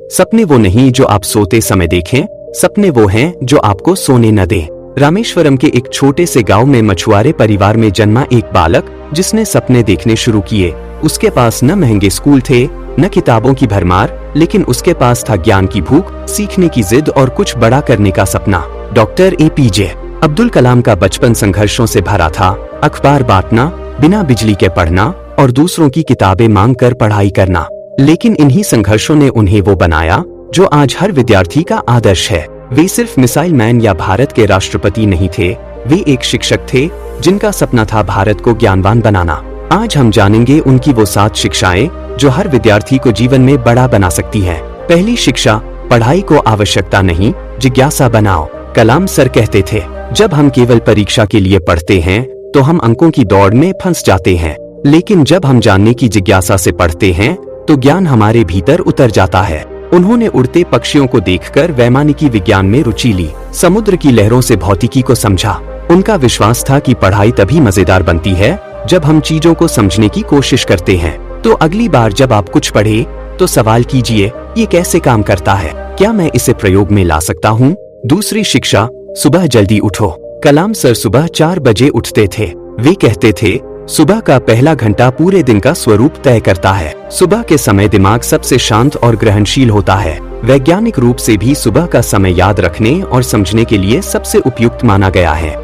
सपने वो नहीं जो आप सोते समय देखें, सपने वो हैं जो आपको सोने न दें। रामेश्वरम के एक छोटे से गांव में मछुआरे परिवार में जन्मा एक बालक जिसने सपने देखने शुरू किए। उसके पास न महंगे स्कूल थे, न किताबों की भरमार, लेकिन उसके पास था ज्ञान की भूख, सीखने की जिद और कुछ बड़ा करने का सपना। डॉक्टर APJ अब्दुल कलाम का बचपन संघर्षों से भरा था। अखबार बांटना, बिना बिजली के पढ़ना और दूसरों की किताबें मांग कर पढ़ाई करना। लेकिन इन्हीं संघर्षों ने उन्हें वो बनाया जो आज हर विद्यार्थी का आदर्श है। वे सिर्फ मिसाइल मैन या भारत के राष्ट्रपति नहीं थे, वे एक शिक्षक थे जिनका सपना था भारत को ज्ञानवान बनाना। आज हम जानेंगे उनकी वो 7 शिक्षाएं जो हर विद्यार्थी को जीवन में बड़ा बना सकती है। पहली शिक्षा, पढ़ाई को आवश्यकता नहीं, जिज्ञासा बनाओ। कलाम सर कहते थे, जब हम केवल परीक्षा के लिए पढ़ते हैं तो हम अंकों की दौड़ में फंस जाते हैं, लेकिन जब हम जानने की जिज्ञासा से पढ़ते हैं तो ज्ञान हमारे भीतर उतर जाता है। उन्होंने उड़ते पक्षियों को देखकर वैमानिकी विज्ञान में रुचि ली, समुद्र की लहरों से भौतिकी को समझा। उनका विश्वास था कि पढ़ाई तभी मजेदार बनती है जब हम चीजों को समझने की कोशिश करते हैं। तो अगली बार जब आप कुछ पढ़े तो सवाल कीजिए, ये कैसे काम करता है, क्या मैं इसे प्रयोग में ला सकता हूँ। दूसरी शिक्षा, सुबह जल्दी उठो। कलाम सर सुबह 4 बजे उठते थे। वे कहते थे, सुबह का पहला घंटा पूरे दिन का स्वरूप तय करता है। सुबह के समय दिमाग सबसे शांत और ग्रहणशील होता है। वैज्ञानिक रूप से भी सुबह का समय याद रखने और समझने के लिए सबसे उपयुक्त माना गया है।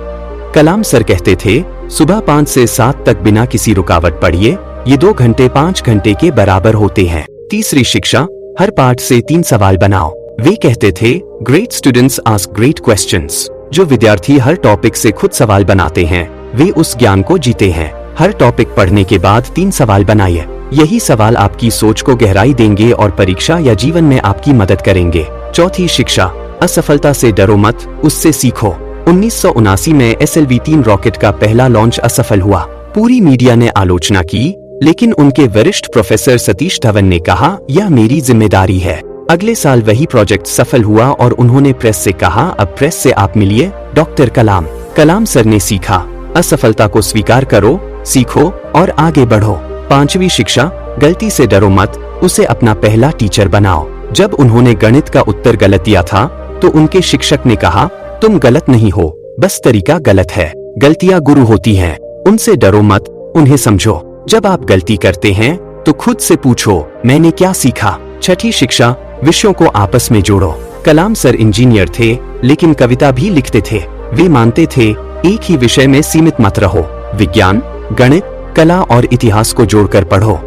कलाम सर कहते थे, सुबह 5 से 7 तक बिना किसी रुकावट पढ़िए, ये 2 घंटे 5 घंटे के बराबर होते हैं। तीसरी शिक्षा, हर पाठ से 3 सवाल बनाओ। वे कहते थे, great students ask great questions. जो विद्यार्थी हर टॉपिक से खुद सवाल बनाते हैं वे उस ज्ञान को जीते हैं। हर टॉपिक पढ़ने के बाद 3 सवाल बनाइए। यही सवाल आपकी सोच को गहराई देंगे और परीक्षा या जीवन में आपकी मदद करेंगे। चौथी शिक्षा, असफलता से डरो मत, उससे सीखो। 1979 में SLV-3 रॉकेट का पहला लॉन्च असफल हुआ। पूरी मीडिया ने आलोचना की, लेकिन उनके वरिष्ठ प्रोफेसर सतीश धवन ने कहा, यह मेरी जिम्मेदारी है। अगले साल वही प्रोजेक्ट सफल हुआ और उन्होंने प्रेस से कहा, अब प्रेस से आप मिलिए डॉक्टर कलाम। कलाम सर ने सीखा, असफलता को स्वीकार करो, सीखो और आगे बढ़ो। 5वीं शिक्षा, गलती से डरो मत, उसे अपना पहला टीचर बनाओ। जब उन्होंने गणित का उत्तर गलत दिया था तो उनके शिक्षक ने कहा, तुम गलत नहीं हो, बस तरीका गलत है। गलतियां गुरु होती हैं, उनसे डरो मत, उन्हें समझो। जब आप गलती करते हैं तो खुद से पूछो, मैंने क्या सीखा। 6ठी शिक्षा, विषयों को आपस में जोड़ो। कलाम सर इंजीनियर थे लेकिन कविता भी लिखते थे। वे मानते थे, एक ही विषय में सीमित मत रहो। विज्ञान, गणित, कला और इतिहास को जोड़कर पढ़ो।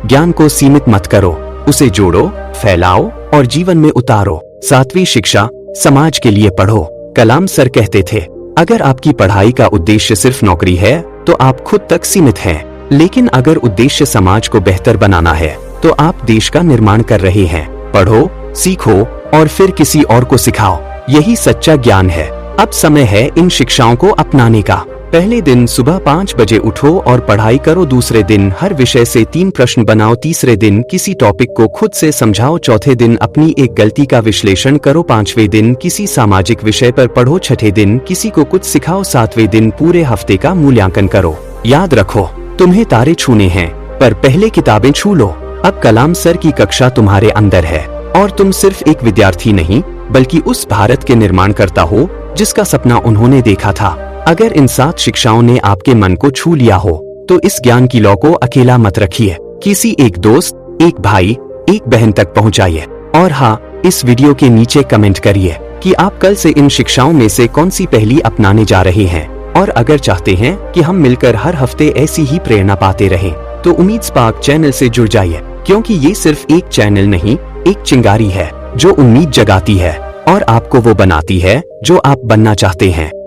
ज्ञान को सीमित मत करो, उसे जोड़ो, फैलाओ और जीवन में उतारो। 7वीं शिक्षा, समाज के लिए पढ़ो। कलाम सर कहते थे, अगर आपकी पढ़ाई का उद्देश्य सिर्फ नौकरी है तो आप खुद तक सीमित हैं, लेकिन अगर उद्देश्य समाज को बेहतर बनाना है तो आप देश का निर्माण कर रहे हैं। पढ़ो, सीखो और फिर किसी और को सिखाओ, यही सच्चा ज्ञान है। अब समय है इन शिक्षाओं को अपनाने का। पहले दिन सुबह 5 बजे उठो और पढ़ाई करो। दूसरे दिन हर विषय से 3 प्रश्न बनाओ। तीसरे दिन किसी टॉपिक को खुद से समझाओ। चौथे दिन अपनी एक गलती का विश्लेषण करो। 5वें दिन किसी सामाजिक विषय पर पढ़ो। 6ठे दिन किसी को कुछ सिखाओ। 7वें दिन पूरे हफ्ते का मूल्यांकन करो। याद रखो, तुम्हें तारे छूने हैं पर पहले किताबें छू लो। अब कलाम सर की कक्षा तुम्हारे अंदर है और तुम सिर्फ एक विद्यार्थी नहीं बल्कि उस भारत के निर्माणकर्ता हो जिसका सपना उन्होंने देखा था। अगर इन 7 शिक्षाओं ने आपके मन को छू लिया हो तो इस ज्ञान की लौ को अकेला मत रखिए, किसी एक दोस्त, एक भाई, एक बहन तक पहुंचाइए। और हाँ, इस वीडियो के नीचे कमेंट करिए कि आप कल से इन शिक्षाओं में से कौन सी पहली अपनाने जा रहे हैं। और अगर चाहते हैं कि हम मिलकर हर हफ्ते ऐसी ही प्रेरणा पाते रहें तो उम्मीद स्पार्क चैनल से जुड़ जाइए, क्योंकि ये सिर्फ एक चैनल नहीं, एक चिंगारी है जो उम्मीद जगाती है और आपको वो बनाती है जो आप बनना चाहते हैं।